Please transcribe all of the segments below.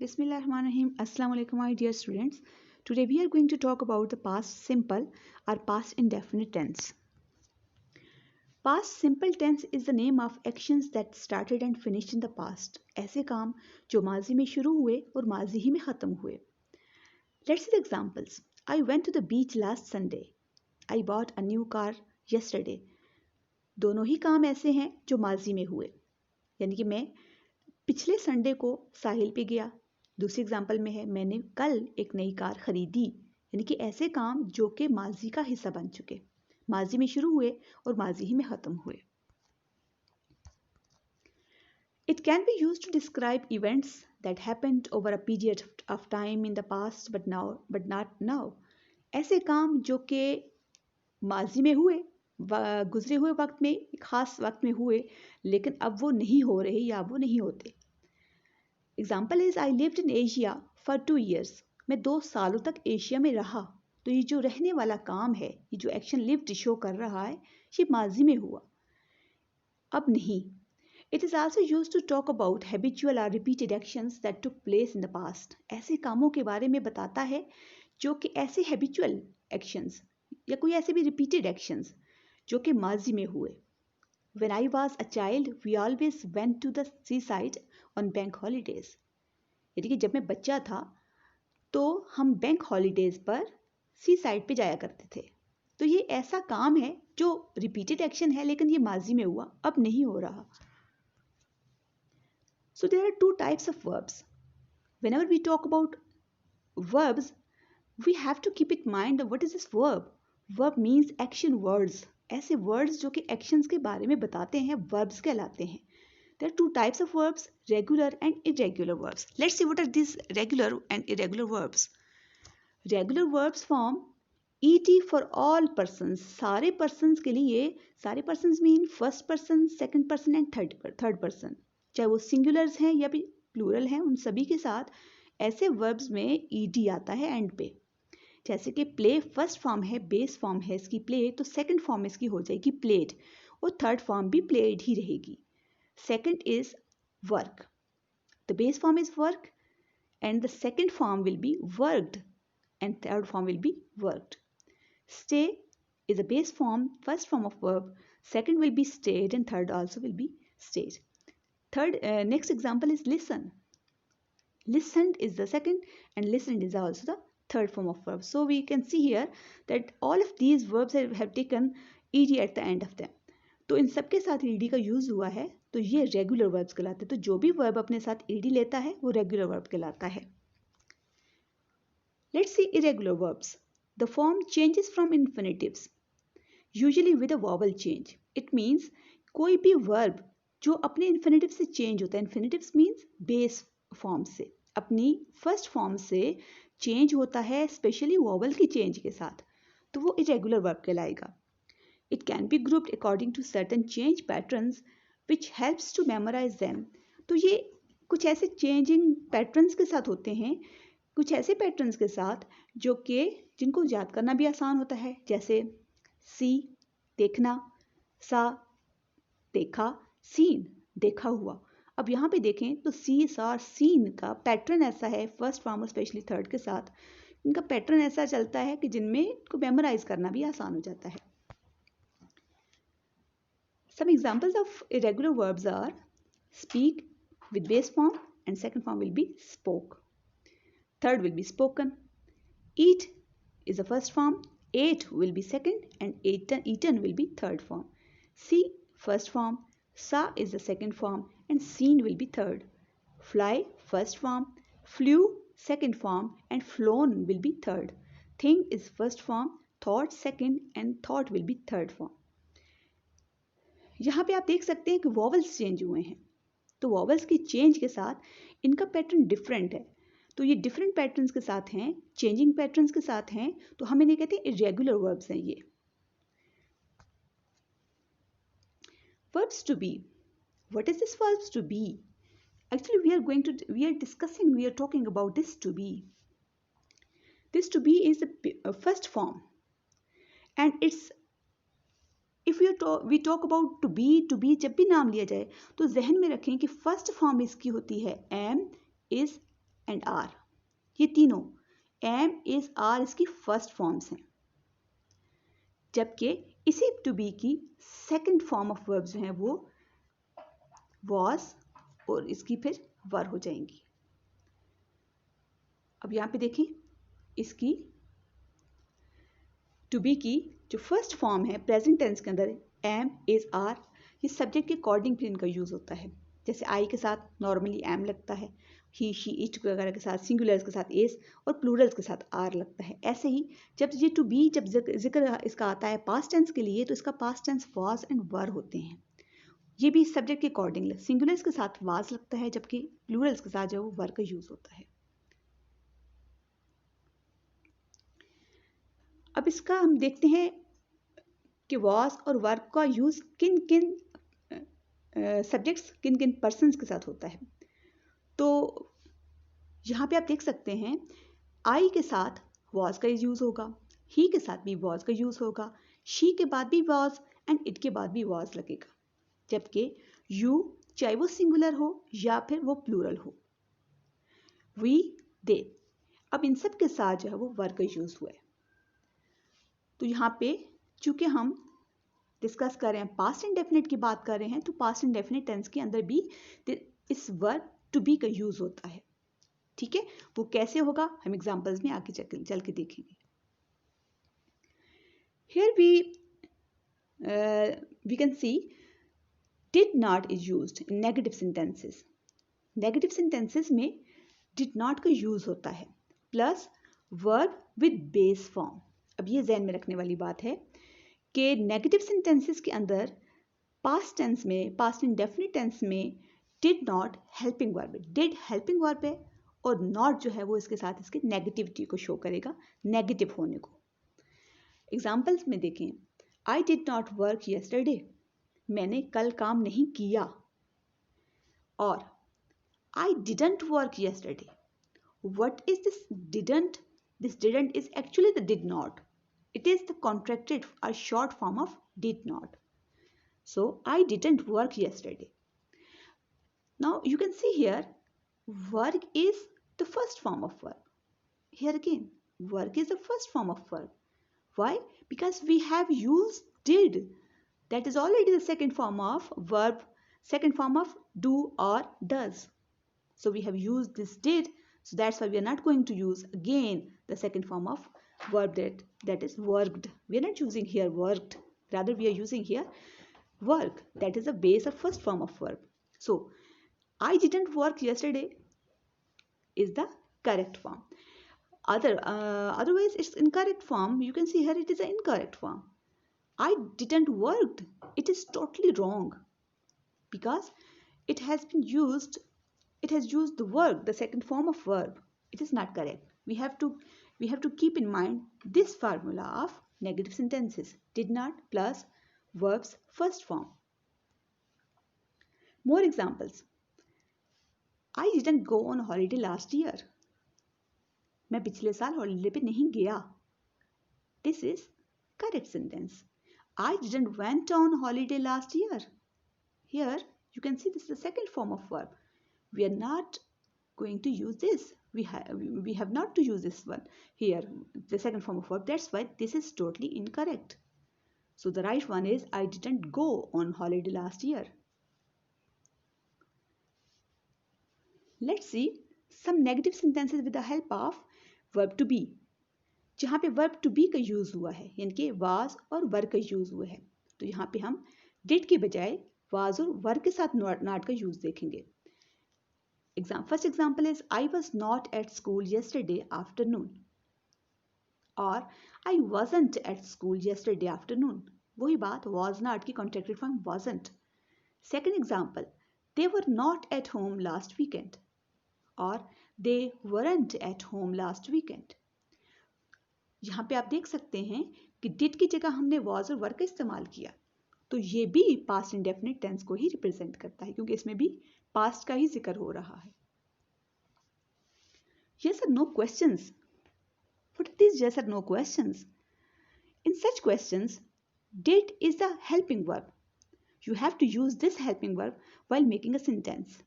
Bismillahirrahmanirrahim. Assalamu alaikum, my dear students. Today we are going to talk about the past simple or past indefinite tense. Past simple tense is the name of actions that started and finished in the past. ऐसे काम जो माजी में शुरू हुए और माजी ही में ख़त्म हुए. Let's see the examples. I went to the beach last Sunday. I bought a new car yesterday. दोनों ही काम ऐसे हैं जो माजी में हुए. यानी कि मैं पिछले संडे को साहिल पे गया. दूसरी एग्जाम्पल में है मैंने कल एक नई कार खरीदी. यानी कि ऐसे काम जो कि माजी का हिस्सा बन चुके, माजी में शुरू हुए और माजी ही में ख़त्म हुए. It can be used to describe events that happened over a period of time in the past but not now. ऐसे काम जो कि माजी में हुए, गुजरे हुए वक्त में, ख़ास वक्त में हुए, लेकिन अब वो नहीं हो रहे या वो नहीं होते. Example is I lived in Asia for 2 years. मैं 2 सालों तक एशिया में रहा. तो ये जो रहने वाला काम है, ये जो एक्शन लिव्ड शो कर रहा है, ये माजी में हुआ, अब नहीं. It is also use to talk about habitual और repeated actions that took place in the past. ऐसे कामों के बारे में बताता है जो कि ऐसे हैबिचुअल एक्शंस या कोई ऐसे भी रिपीटेड एक्शंस जो कि माजी में हुए. When I was a child, we always went to the seaside on bank holidays. यानी कि जब मैं बच्चा था तो हम बैंक हॉलीडेज पर सी साइड पे जाया करते थे. तो ये ऐसा काम है जो रिपीटेड एक्शन है, लेकिन ये माजी में हुआ, अब नहीं हो रहा. So there are 2 types of verbs. Whenever we talk about verbs, we have to keep in mind what is this verb. Verb means action words. ऐसे words जो कि actions के बारे में बताते हैं, verbs कहलाते हैं. There are 2 types of verbs, regular and irregular verbs. Let's see what are these regular and irregular verbs. Regular verbs form ET for all persons. सारे persons के लिए, सारे persons mean first person, second person and third person. चाहे वो singulars हैं या भी plural हैं, उन सभी के साथ ऐसे verbs में ED आता है end पे. जैसे कि प्ले फर्स्ट फॉर्म है, बेस फॉर्म है इसकी प्ले, तो सेकंड फॉर्म इसकी हो जाएगी प्लेड और थर्ड फॉर्म भी प्लेड ही रहेगी. Second is work. The base form is work and the second form will be worked and third form will be worked. Stay is a base form, first form of verb, second will be stayed and third also will be stayed. Third next example is listen. Listened is the second and listened is also the third form of verb. So we can see here that all of these verbs have taken ed at the end of them. तो इन सब के साथ ed का use हुआ है, तो ये regular verbs कहलाते हैं. तो जो भी वर्ब अपने साथ ed लेता है वो रेगुलर वर्ब कहलाता है. Let's see irregular verbs. The form changes from infinitives, usually with a vowel change. It means कोई भी वर्ब जो अपने इन्फिनेटिव से चेंज होता है. इन्फिनेटिव्स मीन्स बेस फॉर्म से, अपनी फर्स्ट फॉर्म से चेंज होता है, स्पेशली वॉवल की चेंज के साथ, तो वो इरेगुलर वर्ब कहलाएगा. It can be grouped according to certain change patterns which helps to memorise them. तो ये कुछ ऐसे चेंजिंग पैटर्न्स के साथ होते हैं, कुछ ऐसे पैटर्न्स के साथ जो कि जिनको याद करना भी आसान होता है. जैसे सी देखना, सा देखा, सीन देखा हुआ. अब यहाँ पे देखें तो सी, सा और सीन का पैटर्न ऐसा है, फर्स्ट फॉर्म और स्पेशली थर्ड के साथ इनका पैटर्न ऐसा चलता है कि जिनमें को मेमोराइज करना भी आसान हो जाता है. Some examples of irregular verbs are speak with base form and second form will be spoke, third will be spoken. Eat is the first form, ate will be second and eaten will be third form. See first form, sa is the second form and seen will be third. Fly first form, flew second form and flown will be third. Think is first form, thought second and thought will be third form. यहाँ पे आप देख सकते हैं कि vowels change हुए हैं. तो वॉवल्स की चेंज के साथ इनका पैटर्न डिफरेंट है. तो ये डिफरेंट पैटर्न्स के साथ हैं, चेंजिंग पैटर्न्स के साथ हैं, तो हम इन्हें कहते हैं इरेगुलर वर्ब्स हैं ये. Verbs to be. What is this verbs to be? Actually, we are talking about this to be. This to be is the first form, and it's if we talk about to be जब भी नाम लिया जाए तो जहन में रखें कि फर्स्ट फॉर्म इसकी होती है am, is एंड आर, ये तीनों एम इज आर इसकी फर्स्ट फॉर्म्स हैं, जबकि इसी टू बी की सेकंड फॉर्म ऑफ वर्ब जो है वो वॉज और इसकी फिर वर हो जाएंगी। अब यहां पे देखें, इसकी टू बी की जो फर्स्ट फॉर्म है प्रेजेंट टेंस के अंदर एम इज आर, ये सब्जेक्ट के अकॉर्डिंग भी इनका यूज होता है। जैसे आई के साथ नॉर्मली एम लगता है, ही शी इट वगैरह के साथ सिंगुलर्स के साथ एस और प्लूरल्स के साथ आर लगता है। ऐसे ही जब ये टू बी जब जिक्र इसका आता है पास्ट टेंस के लिए तो इसका पास्ट टेंस वाज एंड वर होते हैं। ये भी सब्जेक्ट के अकॉर्डिंग सिंगुलर्स के साथ वाज लगता है, जबकि प्लूरल्स के साथ जो वो वर का यूज होता है। अब इसका हम देखते हैं कि वॉज और वर्ब का यूज किन किन सब्जेक्ट्स किन किन पर्सन्स के साथ होता है। तो यहाँ पे आप देख सकते हैं आई के साथ वॉज का यूज होगा, ही के साथ भी वॉज का यूज होगा, शी के बाद भी वॉज एंड इट के बाद भी वॉज लगेगा, जबकि यू चाहे वो सिंगुलर हो या फिर वो प्लूरल हो, वी दे, अब इन सब के साथ जो है वो वर्ब का यूज हुआ है। तो यहाँ पे चूंकि हम डिस्कस कर रहे हैं पास्ट इंडेफिनिट की बात कर रहे हैं, तो पास्ट इंडेफिनिट टेंस के अंदर भी इस वर्ब टू बी का यूज होता है। ठीक है, वो कैसे होगा हम एग्जांपल्स में आगे चल के देखेंगे। Here we can see did not is used in negative sentences. Negative sentences में did not का यूज होता है plus verb with base form. अब ये ध्यान में रखने वाली बात है कि नेगेटिव सेंटेंसेस के अंदर पास्ट टेंस में, पास्ट इंडेफिनिट टेंस में डिड नॉट हेल्पिंग वर्ब है, डिड हेल्पिंग वर्ब है और नॉट जो है वो इसके साथ इसके नेगेटिविटी को शो करेगा, नेगेटिव होने को। एग्जाम्पल्स में देखें, I did not work yesterday, मैंने कल काम नहीं किया, और I didn't work yesterday. What is this didn't? This didn't is actually the did not. It is the contracted or short form of did not. So I didn't work yesterday. Now you can see here work is the first form of verb. Here again work is the first form of verb. Why? Because we have used did. That is already the second form of verb, second form of do or does. So we have used this did, so that's why we are not going to use again the second form of verb that is worked. We are not using here worked, rather we are using here work. That is the base of first form of verb. So I didn't work yesterday is the correct form. Otherwise it's incorrect form. You can see here it is an incorrect form. I didn't worked, it is totally wrong because it has used the verb, the second form of verb. It is not correct. We have to keep in mind this formula of negative sentences, did not plus verb's first form. More examples. I didn't go on holiday last year. मैं पिछले साल holiday पे नहीं गया. This is correct sentence. I didn't went on holiday last year. Here you can see this is the second form of verb. We are not going to use this. We have not to use this one here, the second form of verb. That's why this is totally incorrect. So the right one is I didn't go on holiday last year. Let's see some negative sentences with the help of verb to be. जहाँ पे verb to be का use हुआ है, यानी कि was और were का use हुआ है, तो यहाँ पे हम did के बजाय was और were के साथ not का यूज देखेंगे. First example is I was not at school yesterday afternoon, or I wasn't at school yesterday afternoon. वही बात, was not की contracted form wasn't. Second example, they were not at home last weekend, or they weren't at home last weekend. यहाँ पे आप देख सकते हैं कि did की जगह हमने was और were का इस्तेमाल किया, तो ये भी past indefinite tense को ही रिप्रेजेंट करता है क्योंकि इसमें भी past का ही जिक्र हो रहा है. Yes or no questions. What are these yes or no questions? In such questions, did is the helping verb. You have to use this helping verb while making a sentence.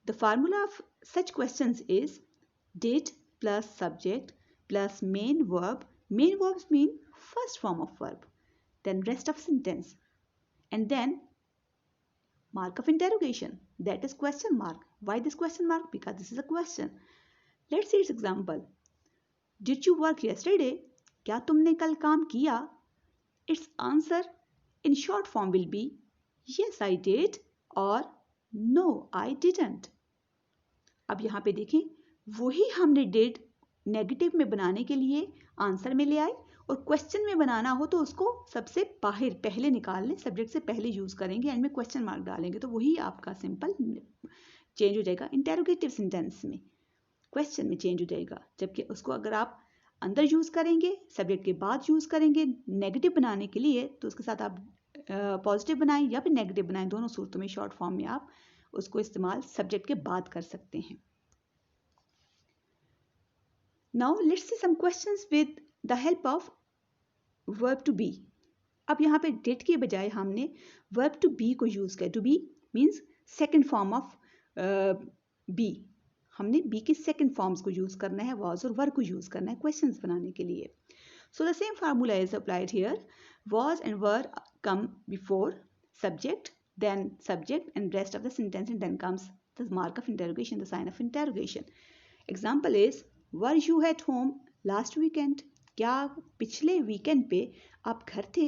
The formula of such questions is did plus subject plus main verb. Main verbs mean first form of verb, then rest of sentence, and then mark of interrogation, that is question mark. Why this question mark? Because this is a question. Let's see its example. Did you work yesterday? क्या तुमने कल काम किया? Its answer in short form will be yes I did or no I didn't. अब यहाँ पे देखें, वही हमने did नेगेटिव में बनाने के लिए आंसर में ले आए, और क्वेश्चन में बनाना हो तो उसको सबसे बाहर पहले निकाल लें, सब्जेक्ट से पहले यूज करेंगे, एंड में क्वेश्चन मार्क डालेंगे, तो वही आपका सिंपल चेंज हो जाएगा। इंटेरोगेटिव सेंटेंस में क्वेश्चन में चेंज हो जाएगा, जबकि उसको अगर आप अंदर यूज करेंगे, सब्जेक्ट के बाद यूज करेंगे नेगेटिव बनाने के लिए, तो उसके साथ आप पॉजिटिव बनाएं या फिर नेगेटिव बनाएं, दोनों सूरतों में शॉर्ट फॉर्म में आप उसको इस्तेमाल सब्जेक्ट के बाद कर सकते हैं। Now let's see some questions with the help of verb to be. अब यहाँ पे did के बजाय हमने verb to be को यूज किया। To be means second form of be. हमने be के second forms को यूज करना है, was और were को यूज करना है questions बनाने के लिए। So the same formula is applied here. Was and were come before subject, then subject and rest of the sentence, and then comes the mark of interrogation, the sign of interrogation. Example is were you at home last weekend? क्या पिछले weekend पे आप घर थे?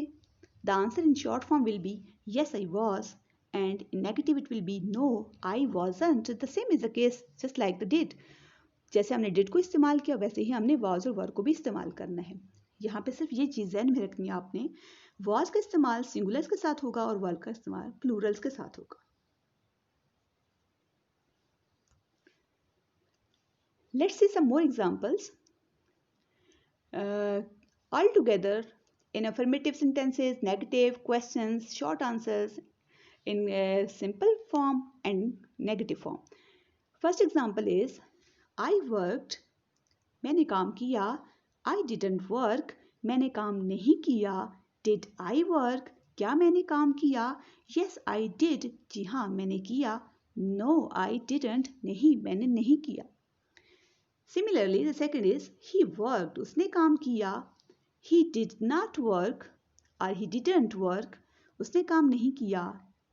The answer in short form will be yes I was, and in negative it will be no I wasn't. The same is the case just like the did. जैसे हमने did को इस्तेमाल किया वैसे ही हमने वॉज और वर को भी इस्तेमाल करना है। यहाँ पे सिर्फ ये चीज़ ध्यान में रखनी है आपने, वॉज का इस्तेमाल सिंगुलर्स के साथ होगा और वर का इस्तेमाल प्लूरल्स के साथ होगा। Let's see some more examples. All together in affirmative sentences, negative, questions, short answers in simple form and negative form. First example is I worked, मैंने काम किया. I didn't work, मैंने काम नहीं किया. Did I work, क्या मैंने काम किया? Yes I did, जी हाँ मैंने किया. No I didn't, नहीं मैंने नहीं किया. Similarly, the second is he worked, उसने काम किया. He did not work or he didn't work, उसने काम नहीं किया.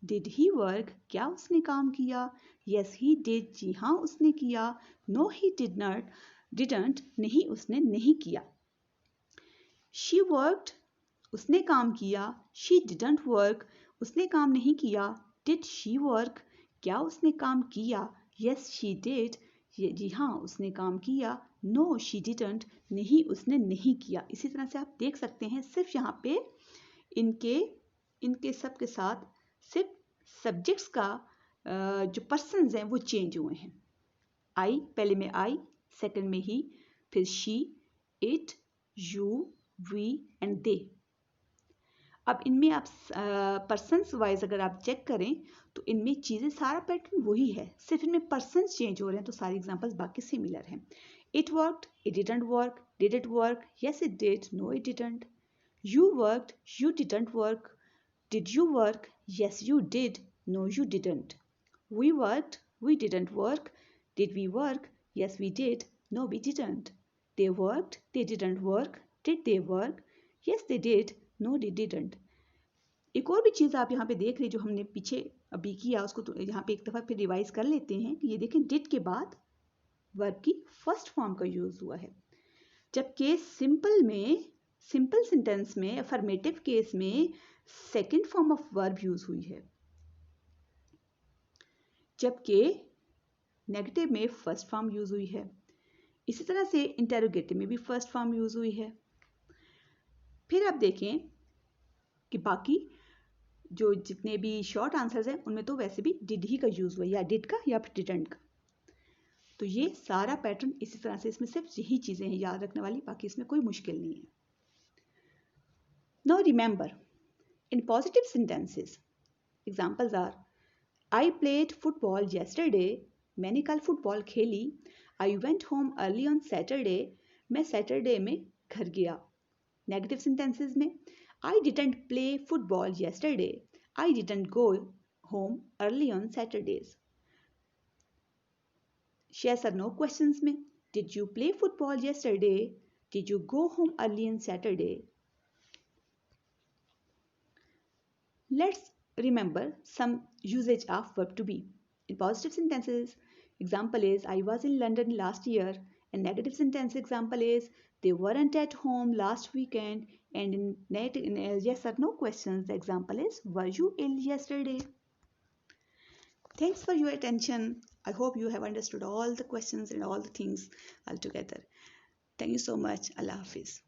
Did he work, क्या उसने काम किया? Yes he did, जी हाँ उसने किया. No he didn't, नहीं उसने नहीं किया. She worked, उसने काम किया. She didn't work, उसने काम नहीं किया. Did she work, क्या उसने काम किया? Yes she did, जी हाँ उसने काम किया. नो शी डिडंट, नहीं उसने नहीं किया. इसी तरह से आप देख सकते हैं सिर्फ यहाँ पे इनके सब के साथ सिर्फ सब्जेक्ट्स का जो पर्सन्स हैं वो चेंज हुए हैं. आई, पहले में आई, सेकंड में ही, फिर she, it, you, we and they. अब इनमें आप पर्सन्स वाइज अगर आप चेक करें तो इनमें चीज़ें सारा पैटर्न वही है, सिर्फ इनमें पर्सन्स चेंज हो रहे हैं. तो सारे एग्जांपल्स बाकी सिमिलर हैं. It worked, it didn't work, did it work, yes it did, no it didn't. You worked, you didn't work, did you work, yes you did, no you didn't. We worked, we didn't work, did we work, yes we did, no we didn't. They worked, they didn't work, did they work, yes they did, no they didn't. एक और भी चीज़ आप यहाँ पे देख रहे जो हमने पीछे अभी किया उसको तो यहाँ पे एक दफ़ा फिर रिवाइज कर लेते हैं कि ये देखें डिड के बाद वर्ब की फर्स्ट फॉर्म का यूज़ हुआ है, जबकि सिंपल सेंटेंस में अफर्मेटिव केस में second form of verb use हुई है, जबकि नेगेटिव में फर्स्ट फॉर्म यूज़ हुई है. इसी तरह से इंटेरोगेटिव में भी फर्स्ट फॉर्म यूज़ हुई है. फिर आप देखें कि बाकी जो जितने भी शॉर्ट आंसर्स हैं उनमें तो वैसे भी डिड ही का यूज़ हुआ, या डिड का या फिर डिडंट का. तो ये सारा पैटर्न इसी तरह से, इसमें सिर्फ यही चीज़ें हैं याद रखने वाली, बाकी इसमें कोई मुश्किल नहीं है. Now remember in positive sentences examples are I played football yesterday, मैंने कल फुटबॉल खेली. I went home early on Saturday, मैं सैटरडे में घर गया. नेगेटिव सेंटेंसेस में I didn't play football yesterday. I didn't go home early on Saturdays. yes or no questions में did you play football yesterday? Did you go home early on Saturday? Let's remember some usage of verb to be. In positive sentences, example is I was in London last year. In negative sentence example is they weren't at home last weekend. And in yes or no questions, the example is were you ill yesterday? Thanks for your attention. I hope you have understood all the questions and all the things altogether. Thank you so much. Allah Hafiz.